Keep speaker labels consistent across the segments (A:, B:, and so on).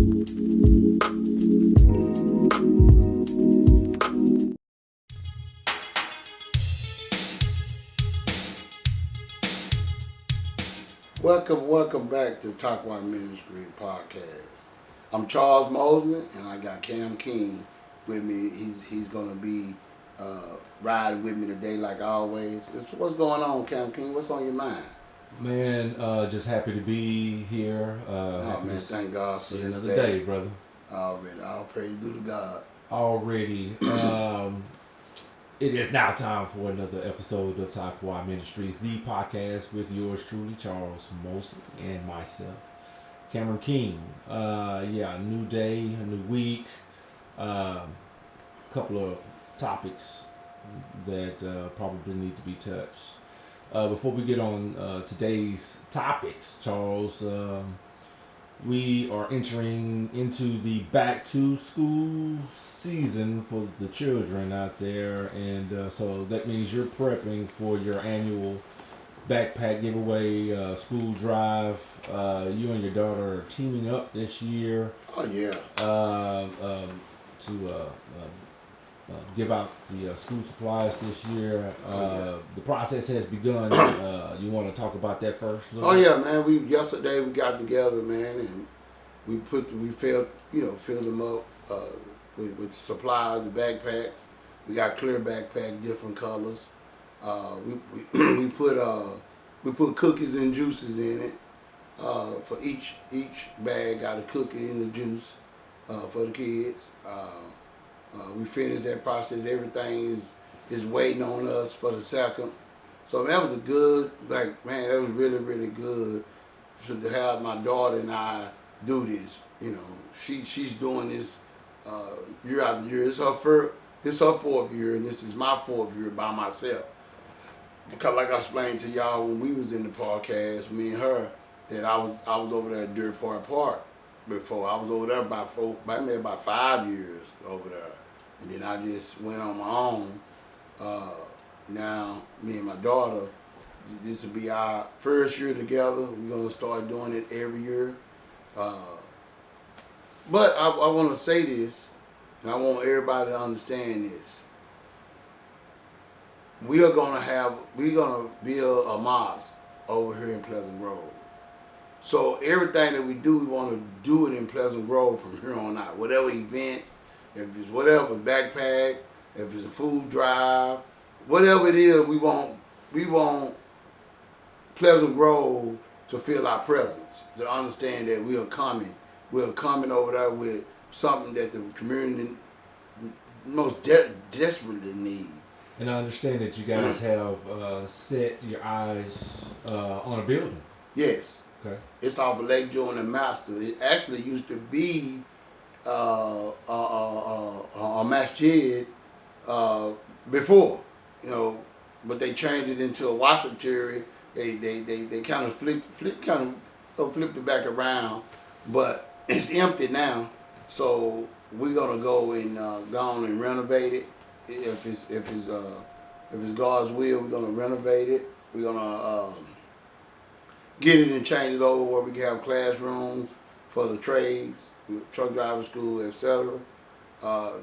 A: Welcome back to TAQWA Ministries podcast. I'm Charles Mosley, and I got Cam King with me. He's gonna be riding with me today, like always. What's going on, Cam King? What's on your mind?
B: Man, just happy to be here.
A: Oh man, thank God for
B: this
A: another
B: day, brother.
A: Already, all praise due to God.
B: Already. It is now time for another episode of TAQWA Ministries, the podcast with yours truly, Charles Mosley, and myself, Cameron King. New day, a new week, couple of topics that probably need to be touched. Before we get on today's topics, Charles, we are entering into the back to school season for the children out there, and so that means you're prepping for your annual backpack giveaway, school drive. You and your daughter are teaming up this year.
A: Oh yeah.
B: To give out the school supplies this year. The process has begun. You want to talk about that first?
A: Yeah, man. Yesterday we got together, man, and we filled them up with supplies, the backpacks. We got clear backpack, different colors. We put cookies and juices in it. For each bag got a cookie and the juice for the kids. We finished that process. Everything is waiting on us for the second. So that was that was really, really good to have my daughter and I do this. She's doing this year after year. It's her fourth year, and this is my fourth year by myself. Because like I explained to y'all when we was in the podcast, me and her, that I was over there at Deer Park before. I was over there about 5 years over there. And then I just went on my own. Now, me and my daughter, this will be our first year together. We're going to start doing it every year. But I want to say this, and I want everybody to understand this. We're going to build a mosque over here in Pleasant Grove. So everything that we do, we want to do it in Pleasant Grove from here on out. Whatever events, if it's whatever, backpack, if it's a food drive, whatever it is, we want Pleasant Grove to feel our presence, to understand that we are coming. We're coming over there with something that the community most desperately needs.
B: And I understand that you guys have set your eyes on a building.
A: Yes.
B: Okay.
A: It's off of Lake Jordan and Master. It actually used to be a masjid before, but they changed it into a washington. They kind of flipped it back around, but it's empty now. So we're gonna go and go on and renovate it. If it's God's will, we're gonna renovate it. We're gonna get it and change it over where we can have classrooms for the trades, truck driver school, etc.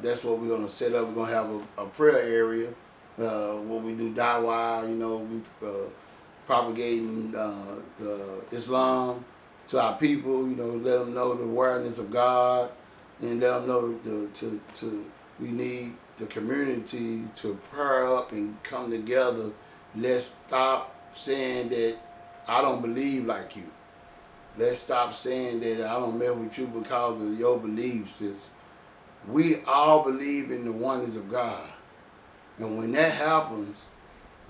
A: That's what we're gonna set up. We're gonna have a prayer area where we do dawah. We propagating the Islam to our people. Let them know the awareness of God, and let them know we need the community to pair up and come together. Let's stop saying that I don't believe like you. Let's stop saying that I don't mess with you because of your beliefs. We all believe in the oneness of God. And when that happens,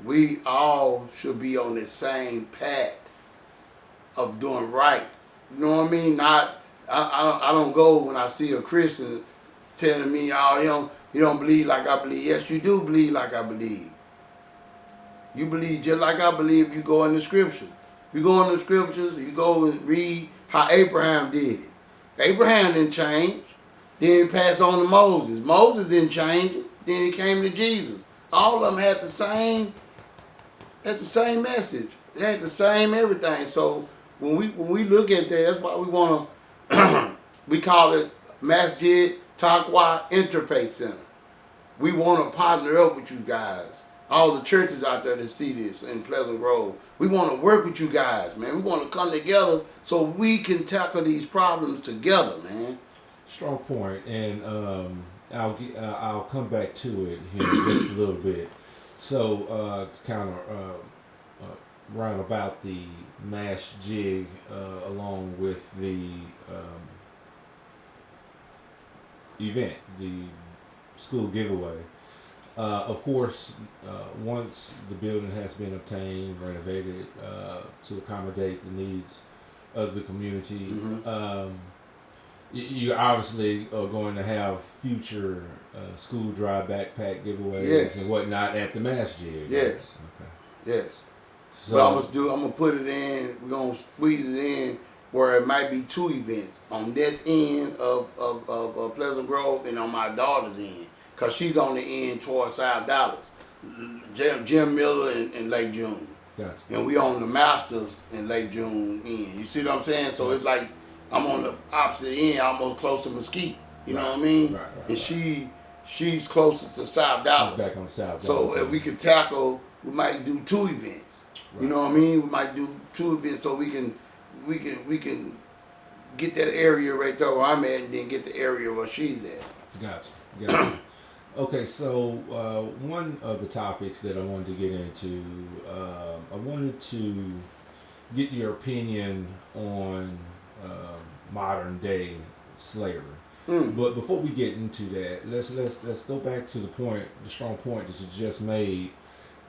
A: we all should be on the same path of doing right. You know what I mean? I don't go when I see a Christian telling me, oh, you don't believe like I believe. Yes, you do believe like I believe. You believe just like I believe if you go in the scriptures. You go in the scriptures, you go and read how Abraham did it. Abraham didn't change. Then he passed on to Moses. Moses didn't change it. Then he came to Jesus. All of them had the same message. They had the same everything. So when we look at that, that's why we want to We call it Masjid TAQWA Interfaith Center. We want to partner up with you guys. All the churches out there that see this in Pleasant Grove. We want to work with you guys, man. We want to come together so we can tackle these problems together, man.
B: Strong point, and I'll come back to it here in just a little bit. So to kind of round about the mass jig along with the event, the school giveaway. Of course, once the building has been obtained, renovated to accommodate the needs of the community, you obviously are going to have future school drive backpack giveaways and whatnot at the masjid.
A: Yes.
B: Okay.
A: Yes.
B: So
A: But I'm gonna put it in. We're gonna squeeze it in where it might be two events on this end of Pleasant Grove and on my daughter's end, cause she's on the end towards South Dallas, Jim Miller and Lake June.
B: Gotcha.
A: And we on the Masters in Lake June end. You see what I'm saying? So it's like I'm on the opposite end, almost close to Mesquite. You know what I mean?
B: Right,
A: and she's closer to South Dallas.
B: Back on South Dallas.
A: So if we could tackle, we might do two events. Right. You know what I mean? We might do two events so we can get that area right there where I'm at, and then get the area where she's at.
B: Gotcha. Okay, so one of the topics that I wanted to get into, I wanted to get your opinion on modern day slavery. But before we get into that, let's go back to the strong point that you just made.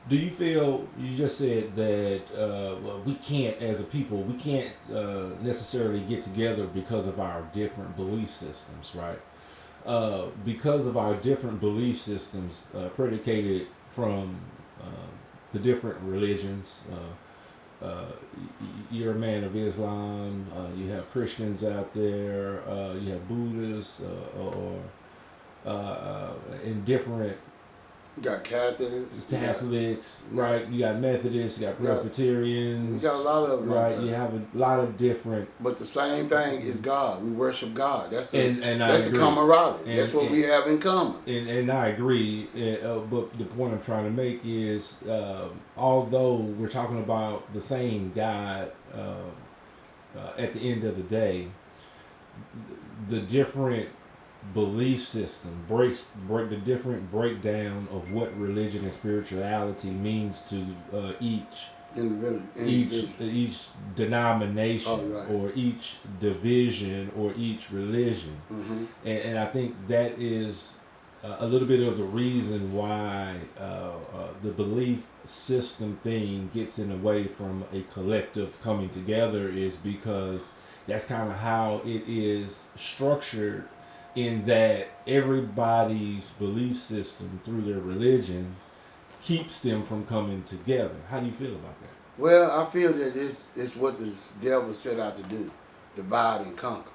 B: Do you feel, you just said that well, we can't, as a people, we can't necessarily get together because of our different belief systems, right? Because of our different belief systems predicated from the different religions. You're a man of Islam, you have Christians out there, you have Buddhists, or in different...
A: You got
B: Catholics, right? You got Methodists, you got Presbyterians.
A: You got a lot of them.
B: Right, you have a lot of different...
A: But the same thing is God. We worship God. That's the,
B: and
A: that's the camaraderie. That's what we have in common.
B: And I agree. But the point I'm trying to make is, although we're talking about the same God at the end of the day, the different belief system break the different breakdown of what religion and spirituality means to each denomination or each division or each religion. And I think that is a little bit of the reason why the belief system thing gets in the way from a collective coming together, is because that's kind of how it is structured, in that everybody's belief system through their religion keeps them from coming together. How do you feel about that?
A: Well, I feel that it's what the devil set out to do, divide and conquer.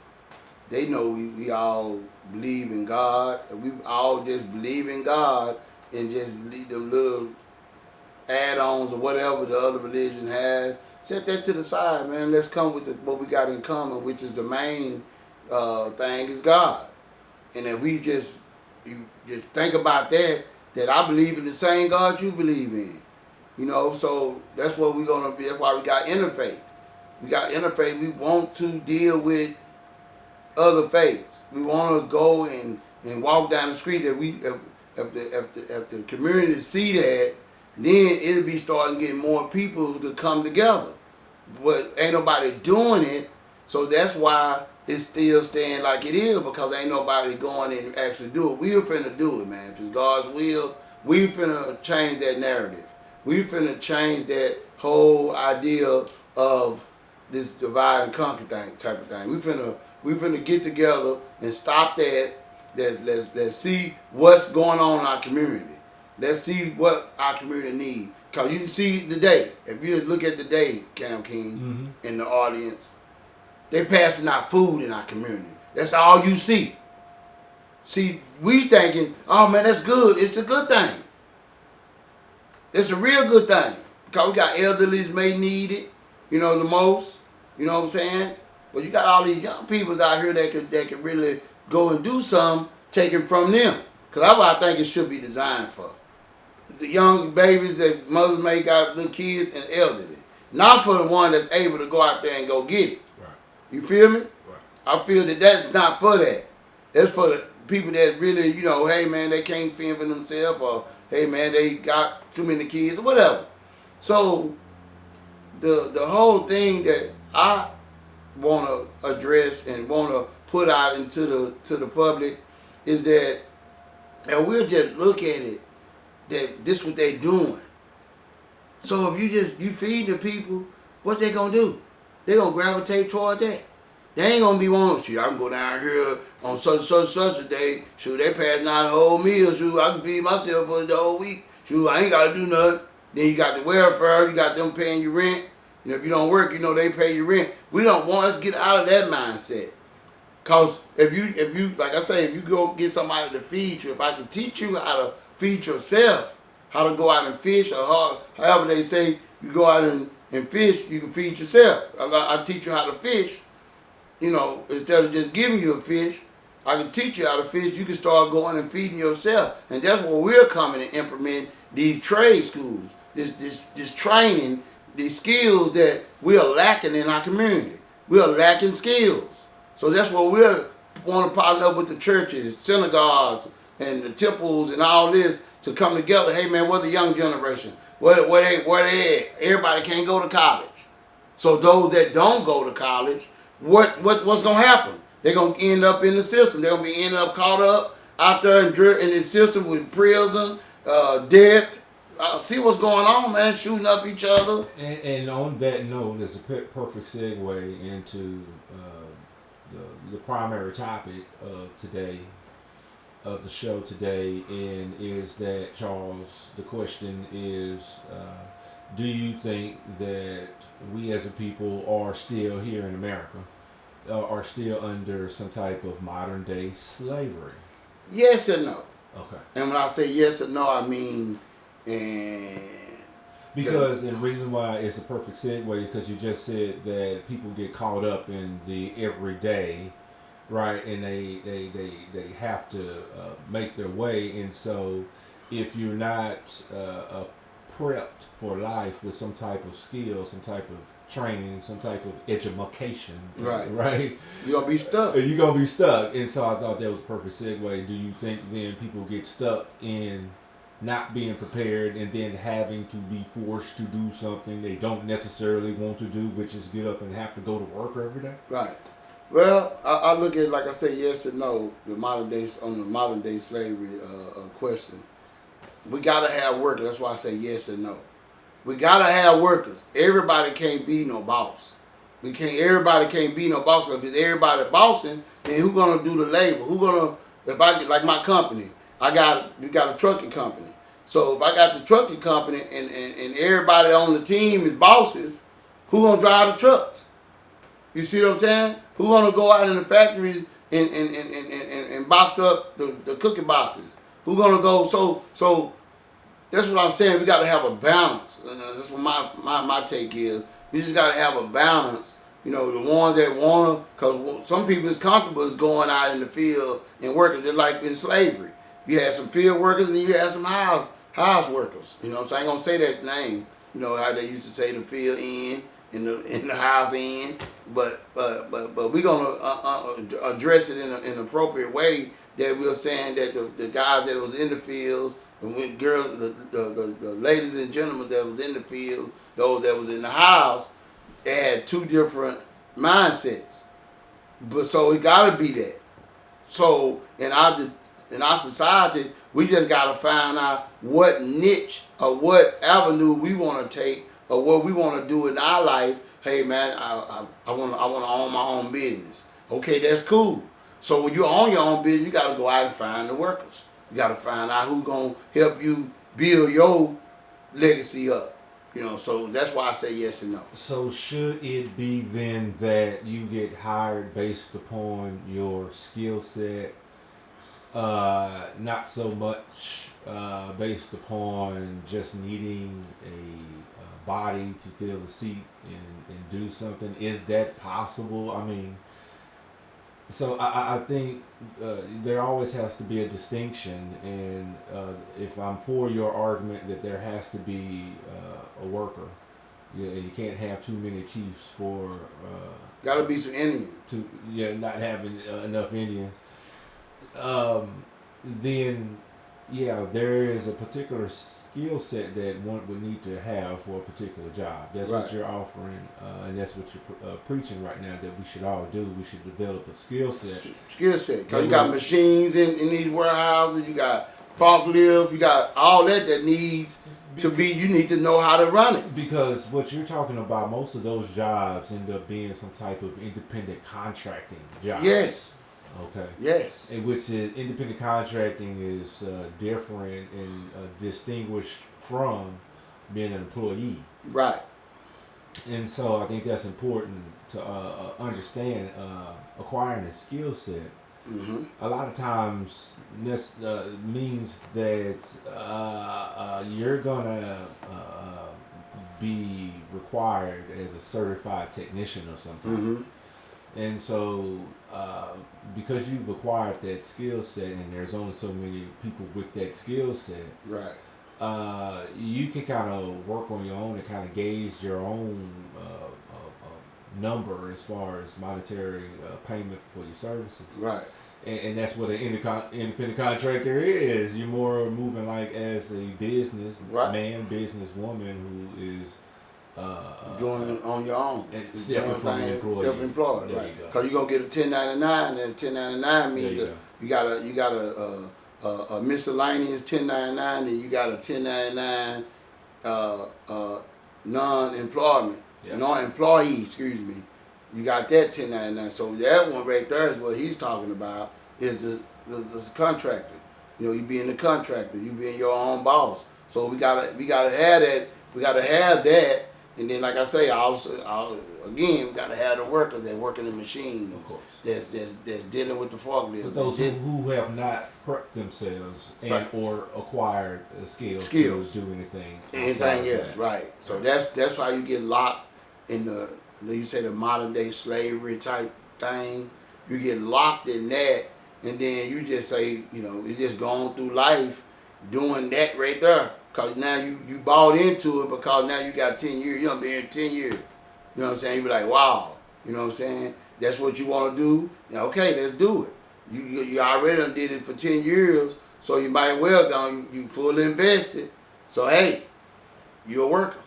A: They know we all believe in God, and we all just believe in God, and just leave them little add-ons or whatever the other religion has. Set that to the side, man. Let's come with what we got in common, which is the main thing is God. And if we just think about that I believe in the same God you believe in. You know, so that's what we're going to be. That's why we got interfaith. We got interfaith. We want to deal with other faiths. We want to go and walk down the street. That if the community see that, then it'll be starting getting more people to come together. But ain't nobody doing it, so that's why it's still staying like it is, because ain't nobody going and actually do it. We're finna do it, man. If it's God's will, we finna change that narrative. We finna change that whole idea of this divide and conquer type of thing. We finna get together and stop that. Let's see what's going on in our community. Let's see what our community needs. Cause you can see today, if you just look at today, Cam King, in the audience, they passing out food in our community. That's all you see. See, we thinking, oh man, that's good. It's a good thing. It's a real good thing. Because we got elderlies may need it, the most. You know what I'm saying? But you got all these young people out here that can really go and do something taken from them. Because that's what I think it should be designed for. The young babies that mothers may got, little kids and elderly. Not for the one that's able to go out there and go get it.
B: Right.
A: You feel me?
B: Right.
A: I feel that that's not for that. That's for the people that really, hey man, they can't fend for themselves, or hey man, they got too many kids, or whatever. So the whole thing that I want to address and want to put out into the public is that, and we'll just look at it, that this what they doing. So if you feed the people, what they gonna do? They gonna gravitate toward that. They ain't gonna be wanting to. I can go down here on such a day. Shoot, they passing out a whole meal. Shoot, I can feed myself for the whole week. Shoot, I ain't gotta do nothing. Then you got the welfare. You got them paying you rent. If you don't work, they pay you rent. We don't want us to get out of that mindset. Cause if you like I say, if you go get somebody to feed you, if I can teach you how to feed yourself, how to go out and fish, or however they say you go out and fish, you can feed yourself. I teach you how to fish. Instead of just giving you a fish, I can teach you how to fish. You can start going and feeding yourself. And that's where we're coming and implement these trade schools, this training, these skills that we are lacking in our community. We are lacking skills. So that's what we want to partner up with the churches, synagogues, and the temples and all this to come together. Hey man, where the young generation? Where they at? Everybody can't go to college. So those that don't go to college, what's gonna happen? They're gonna end up in the system. They're gonna be end up caught up out there in the system with prison, death. See what's going on, man? Shooting up each other.
B: And on that note, it's a perfect segue into the primary topic of today, of the show today, and is that, Charles, the question is, do you think that we as a people are still here in America, are still under some type of modern day slavery?
A: Yes and no.
B: Okay.
A: And when I say yes and no, I mean,
B: because the reason why it's a perfect segue is because you just said that people get caught up in the everyday, right? And they have to make their way. And so if you're not prepped for life with some type of skill, some type of training, some type of education, right?
A: You're gonna be stuck.
B: You're gonna be stuck. And so I thought that was a perfect segue. Do you think then people get stuck in not being prepared and then having to be forced to do something they don't necessarily want to do, which is get up and have to go to work every day?
A: Right. Well, I look at it like I say yes and no. The modern day slavery question. We gotta have workers. That's why I say yes and no. We gotta have workers. Everybody can't be no boss. Everybody can't be no boss. If it's everybody bossing, then who gonna do the labor? Who gonna? If I get like my company, we got a trucking company. So if I got the trucking company and everybody on the team is bosses, who gonna drive the trucks? You see what I'm saying? Who gonna go out in the factories and box up the cookie boxes? Who gonna go? So that's what I'm saying. We got to have a balance. That's what my take is. We just got to have a balance. The ones that wanna, because some people is comfortable is going out in the field and working, just like in slavery. You had some field workers and you had some house workers. So I ain't gonna say that name. How they used to say the field end and the house end. But we gonna address it in an appropriate way. That we're saying that the guys that was in the fields, and when girls, the ladies and gentlemen that was in the field, those that was in the house, they had two different mindsets. But so it gotta be that. So in our society, we just gotta find out what niche or what avenue we want to take or what we want to do in our life. Hey man, I want to own my own business. Okay, that's cool. So when you own your own business, you gotta go out and find the workers. You gotta find out who's gonna help you build your legacy up. So that's why I say yes and no.
B: So should it be then that you get hired based upon your skill set Not so much based upon just needing a body to fill the seat and do something. Is that possible? I mean, so I think there always has to be a distinction, and if I'm for your argument that there has to be a worker, yeah, and you can't have too many chiefs for
A: Gotta be some Indians.
B: not having enough Indians. Then yeah, there is a particular skill set that one would need to have for a particular job. That's
A: Right.
B: what you're offering, and that's what you're preaching right now. That we should all do. We should develop a skill set.
A: Skill set. Cause you got machines in these warehouses. You got forklift. You got all that needs to be. You need to know how to run it.
B: Because what you're talking about, most of those jobs end up being some type of independent contracting job.
A: Yes.
B: Okay.
A: Yes.
B: And which is independent contracting is different and distinguished from being an employee.
A: Right.
B: And so I think that's important to understand. Acquiring a skill set.
A: Mm-hmm.
B: A lot of times this means that you're gonna be required as a certified technician or something.
A: Mm-hmm.
B: And so, because you've acquired that skill set, and there's only so many people with that skill set,
A: Right.
B: you can kind of work on your own and kind of gauge your own number as far as monetary payment for your services.
A: Right.
B: And that's what an independent contractor is. You're more moving like as a business
A: Right.
B: man, business woman who is
A: Doing it on your own.
B: and separate from the employee.
A: Self-employed,
B: There
A: right?
B: you go.
A: Because you're gonna get a 1099, and 1099 means
B: There
A: that you got a miscellaneous 1099, and you got a 1099 non-employment,
B: Yeah.
A: non-employee. Excuse me. You got that 1099. So that one right there is what he's talking about. Is the contractor. You know, you being the contractor, you being your own boss. So we gotta have that. We gotta have that. And then, like I say, again, we gotta have the workers that working the machines.
B: Of course.
A: That's dealing with the forklift.
B: For those who have not prepped themselves and
A: Right.
B: or acquired skills to do anything
A: anything else,
B: that.
A: right? So that's why you get locked in you say the modern day slavery type thing. You get locked in that, and then you just say, you just going through life doing that right there. Cause now you bought into it because now you got 10 years. You done been here 10 years. You know what I'm saying? You be like, wow. You know what I'm saying? That's what you want to do. Yeah, okay, let's do it. You already done did it for 10 years, so you might well go. You fully invested. So hey, you're a worker.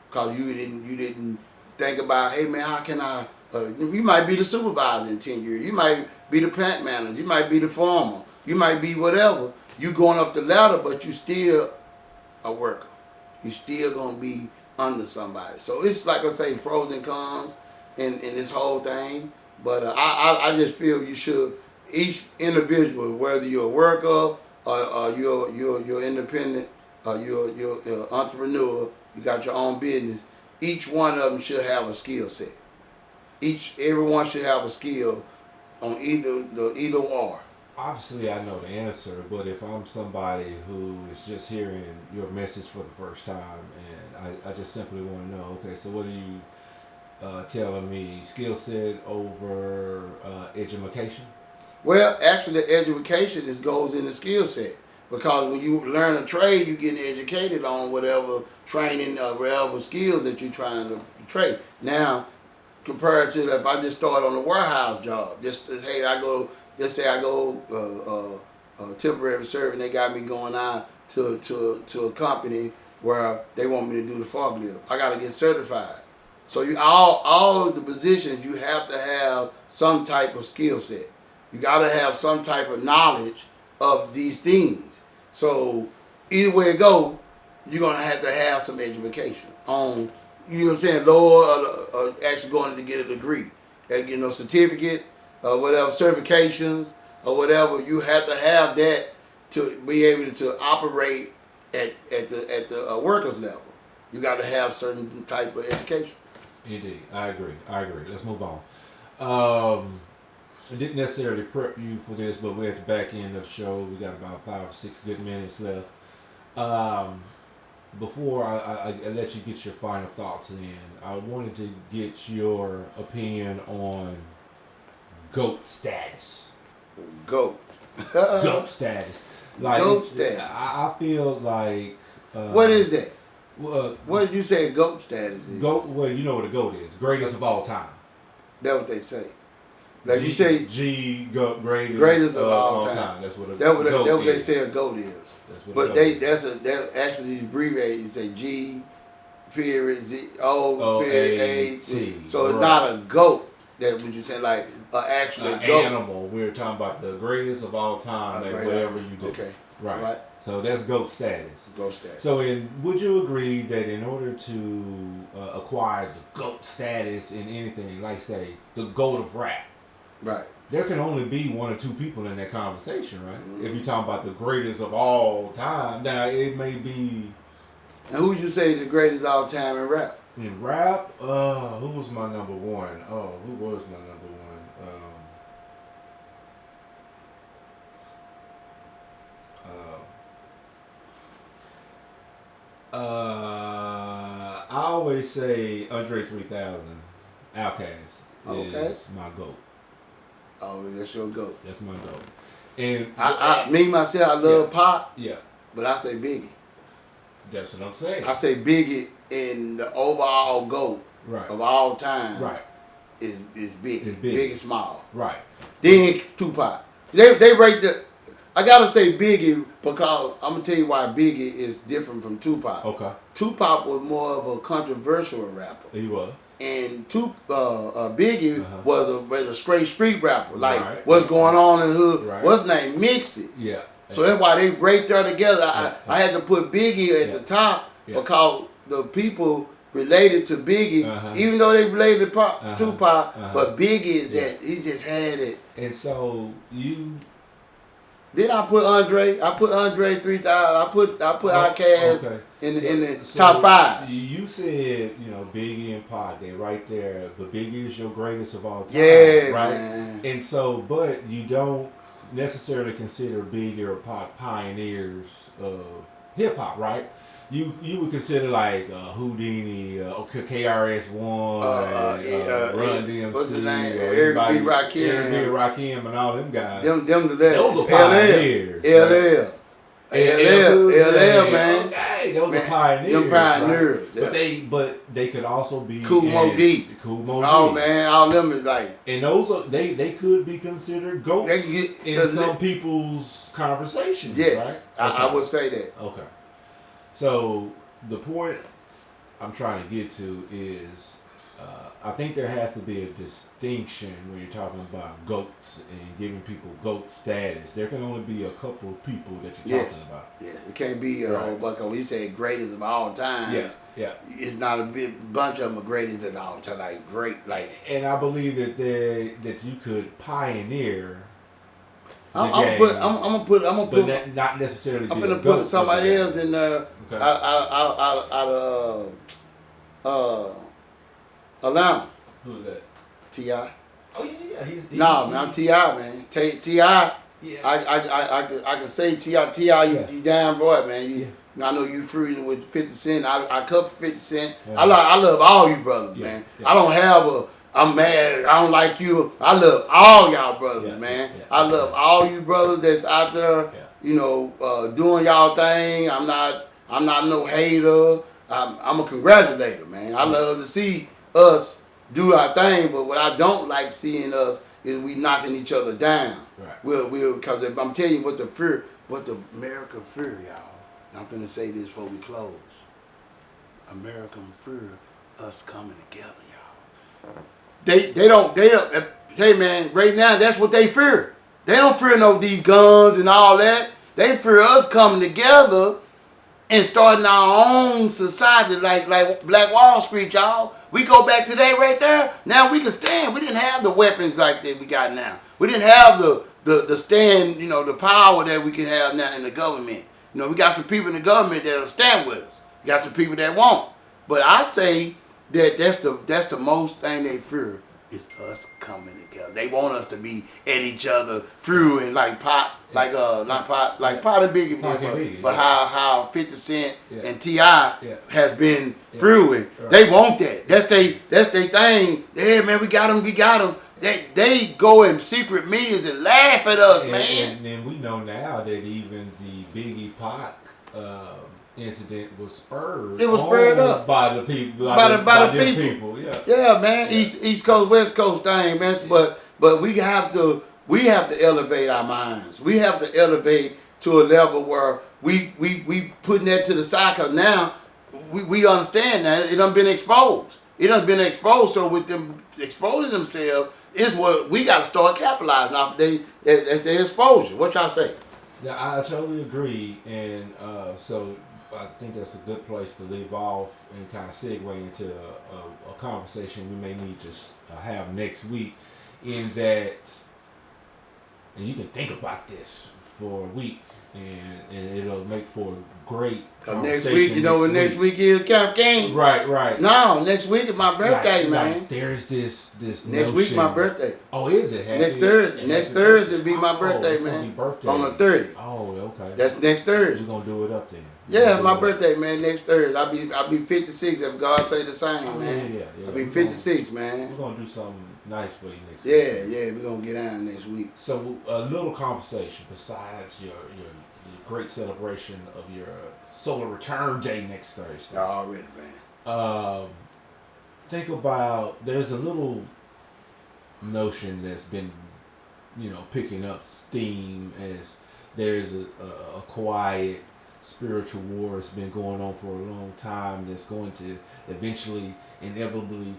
A: Cause you didn't think about, hey man, how can I? You might be the supervisor in 10 years. You might be the plant manager. You might be the farmer. You might be whatever. You going up the ladder, but you still a worker. You still gonna be under somebody. So it's like I say, pros and cons in this whole thing. But I just feel you should, each individual, whether you're a worker or you're independent, or you're an entrepreneur, you got your own business. Each one of them should have a skill set. Everyone should have a skill on either or.
B: Obviously, I know the answer, but if I'm somebody who is just hearing your message for the first time, and I just simply want to know, okay, so what are you telling me? Skill set over education?
A: Well, actually, the education goes in the skill set. Because when you learn a trade, you're getting educated on whatever training or whatever skills that you're trying to trade. Now, compared to if I just started on a warehouse job, just say I go temporary serving, they got me going out to a company where they want me to do the forklift. I got to get certified. So all of the positions, you have to have some type of skill set. You got to have some type of knowledge of these things. So either way it go, you're gonna have to have some education on, you know what I'm saying, lower or actually going to get a degree, certificate or whatever, certifications or whatever. You have to have that to be able to operate at the workers level. You got to have certain type of education.
B: Indeed, I agree. Let's move on. I didn't necessarily prep you for this, but we're at the back end of the show. We got about 5 or 6 good minutes left. Before I let you get your final thoughts in, I wanted to get your opinion on GOAT status.
A: Goat.
B: GOAT status. Like,
A: Goat status.
B: I feel like.
A: What is that?
B: Well,
A: What did you say GOAT status is?
B: GOAT. Well, you know what a GOAT is. Greatest of all time.
A: That's what they say. Like
B: G,
A: you say,
B: GOAT, greatest
A: of all time.
B: That's what a
A: that's what
B: GOAT
A: they
B: is.
A: say a GOAT is.
B: That's what
A: But
B: a
A: they
B: GOAT is.
A: that's actually abbreviated. You say G period Z O
B: O
A: period
B: A
A: A
B: T.
A: T. So it's
B: Right.
A: not a goat. That what you say like actually
B: An
A: goat.
B: animal. We're talking about the greatest of all time at
A: Great
B: whatever
A: animal.
B: you do.
A: Okay.
B: Right.
A: Right.
B: So that's GOAT status.
A: Goat status.
B: So, would you agree that in order to acquire the GOAT status in anything, like say the GOAT of rap,
A: Right.
B: there can only be 1 or 2 people in that conversation, right? Mm-hmm. If you're talking about the greatest of all time, now it may be.
A: And who would you say the greatest all time in rap?
B: In rap, who was my number 1? Oh, who was my number 1? I always say Andre 3000, Outkast is my GOAT.
A: Oh, that's your GOAT.
B: That's my GOAT. And
A: me myself, I love Pop.
B: Yeah.
A: But I say Biggie.
B: That's what I'm saying.
A: I say Biggie in the overall GOAT of all time.
B: Right.
A: Is big.
B: It's
A: Big and small.
B: Right.
A: Then Tupac. They rate the. I gotta say Biggie because I'm gonna tell you why Biggie is different from Tupac.
B: Okay.
A: Tupac was more of a controversial rapper.
B: He was.
A: And Biggie was a straight street rapper. Like what's
B: Right.
A: going on in the hood?
B: Right.
A: What's name? Mix it.
B: Yeah.
A: So that's why they right there together. I had to put Biggie at the top because the people related to Biggie, even though they related to Tupac, but Biggie is that he just had it.
B: And so you.
A: Then I put Andre. I put Andre 3000. I put Outkast in the top 5.
B: You said Biggie and Pac, they right there, but Biggie is your greatest of all time.
A: Yeah,
B: right.
A: Man.
B: And so, but you don't necessarily consider Biggie or Pac pioneers of hip hop, right? You would consider like Houdini, KRS-One, Run DMC,
A: what's his name?
B: Eric B.
A: Rakim,
B: Rakim, and all them guys.
A: Them
B: those are pioneers.
A: LL, man.
B: Okay, those are pioneers.
A: Them pioneers.
B: Right? But they could also be
A: Cool Mo Deep. Oh man, all them is like.
B: And those are they could be considered GOATs in some people's conversations.
A: Yes,
B: right? Okay.
A: I would say that.
B: Okay. So the point I'm trying to get to is, I think there has to be a distinction when you're talking about GOATs and giving people GOAT status. There can only be a couple of people that you're talking about.
A: Yeah, it can't be a whole bunch. We say greatest of all time.
B: Yeah.
A: It's not a big bunch of them are greatest of all time. Like great, like.
B: And I believe that you could pioneer.
A: I'm gonna put.
B: But not necessarily.
A: I'm gonna put somebody else in there.
B: Okay.
A: Out of Atlanta.
B: Who's that?
A: T.I.
B: Oh yeah. He's
A: man, T.I. man. T.I.
B: Yeah.
A: I can say T.I. You damn boy, man. I know you freezing with 50 Cent. I cover 50 Cent. I love all you brothers, man. Yeah. I don't have I'm mad. I don't like you. I love all y'all brothers, man. I love all you brothers that's out there, doing y'all thing. I'm not no hater. I'm a congratulator, man. I love to see us do our thing, but what I don't like seeing us is we knocking each other down.
B: Right.
A: Because if I'm telling you what the America fear, y'all. And I'm finna say this before we close. America fear us coming together, y'all. They don't say, man, right now that's what they fear. They don't fear these guns and all that. They fear us coming together and starting our own society like Black Wall Street, y'all. We go back to that right there. Now we can stand. We didn't have the weapons like that we got now. We didn't have the stand, the power that we can have now in the government. We got some people in the government that'll stand with us. We got some people that won't. But I say that's the most thing they fear It's us coming together. They want us to be at each other through and like pot, like not pot, like pot and Biggie, but how 50 Cent and T.I. has been through it. Right. They want that. That's they thing. Yeah, man, we got them. They go in secret meetings and laugh at us, man.
B: And then we know now that even the Biggie Pac incident was spurred.
A: It was spurred up
B: by the people.
A: By the people. Yeah, man.
B: Yeah.
A: East Coast, West Coast thing, man. Yeah. But we have to elevate our minds. We have to elevate to a level where we putting that to the side. Cause now we understand that it done been exposed. So with them exposing themselves is what we got to start capitalizing off. That's their exposure. What y'all say?
B: Yeah, I totally agree, and so I think that's a good place to leave off and kind of segue into a conversation we may need to have next week. In that, and you can think about this for a week, and it'll make for a great conversation.
A: Next week, you know what next week is, Camp King?
B: Right.
A: No, next week is my birthday, man.
B: Like there's this
A: next week my birthday.
B: Oh, is it?
A: Next Thursday. Next Thursday will be my birthday, man.
B: Birthday.
A: On the 30th.
B: Oh, okay.
A: That's next Thursday.
B: We're gonna do it up then.
A: Yeah, my birthday, man. Next Thursday. I'll be 56 if God say the same, man.
B: Yeah.
A: I'll be 56, man.
B: We're gonna do something nice for you next
A: week.
B: Yeah,
A: we're gonna get down next week.
B: So a little conversation besides your great celebration of your solar return day next Thursday.
A: Already, man.
B: Think about, there's a little notion that's been, picking up steam as there's a quiet spiritual war that's been going on for a long time that's going to eventually, inevitably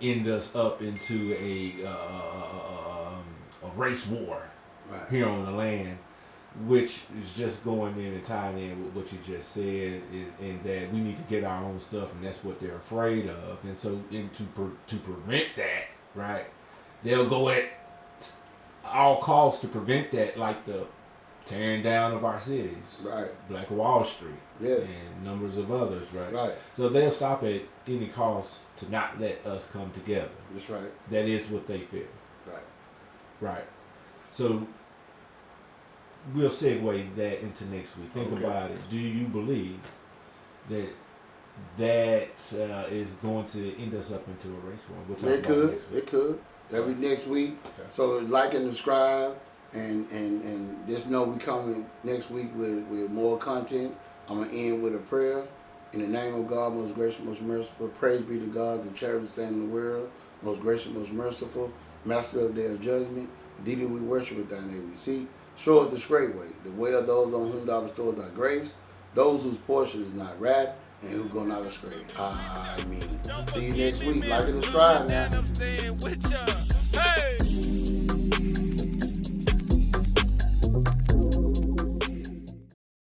B: end us up into a race war here on the land, which is just going in and tying in with what you just said, in that we need to get our own stuff, and that's what they're afraid of. And so, to prevent that, right, they'll go at all costs to prevent that, like the tearing down of our cities,
A: right,
B: Black Wall Street,
A: yes,
B: and numbers of others,
A: right.
B: So they'll stop at any cost to not let us come together.
A: That's right.
B: That is what they fear. Right. So we'll segue that into next week. Think about it. Do you believe that is going to end us up into a race war? We'll talk about next week.
A: It could. That'll be next week. Okay. So like and subscribe, and just know we coming next week with more content. I'm gonna end with a prayer. In the name of God, most gracious, most merciful, praise be to God, the charity stand in the world, most gracious, most merciful, master of their judgment. Thee do we worship, with thy name we seek. Show us the straight way, the way of those on whom thou bestowest thy grace, those whose portion is not wrath, and who go not astray. Amen. See you next week. Like and subscribe now.